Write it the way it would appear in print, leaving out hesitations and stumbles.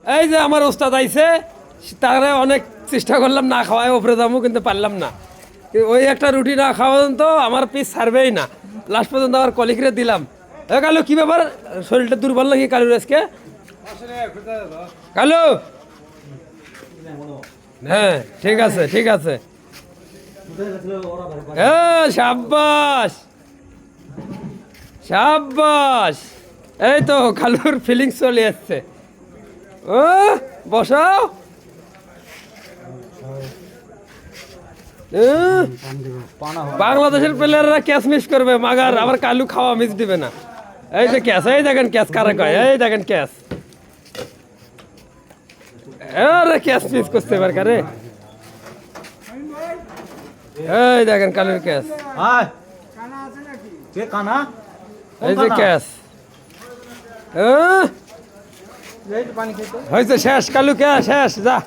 এই যে আমার ওস্তাদ আইছে, তারা অনেক চেষ্টা করলাম না খাওয়ায় ওপরে যাবো, কিন্তু পারলাম না। ওই একটা রুটি না খাওয়া তো আমার পিস ছাড়বেই না। লাস্ট পর্যন্ত আবার কলিগরে দিলাম। কালু কি ব্যাপার, শরীরটা দুর্বল নাকি কালুর আজকে? কালু হ্যাঁ ঠিক আছে ঠিক আছে। হ্যাঁ সাব্বাস সাব্বাস, এই তো কালুর ফিলিংস চলে আসছে। ও বসাও। বাংলাদেশের প্লেয়াররা ক্যাচ মিস করবে, মাগার আবার কালু খাওয়া মিস দিবে না। এই যে ক্যাচ, এই দেখেন ক্যাচ কারা কয়, এই দেখেন ক্যাচ। আরে ক্যাচ মিস করতে এবার কারে, এই দেখেন কালুর ক্যাচ, এই যে ক্যাচ। হয়েছে শেষ, কালু ক্যাচ শেষ, যা।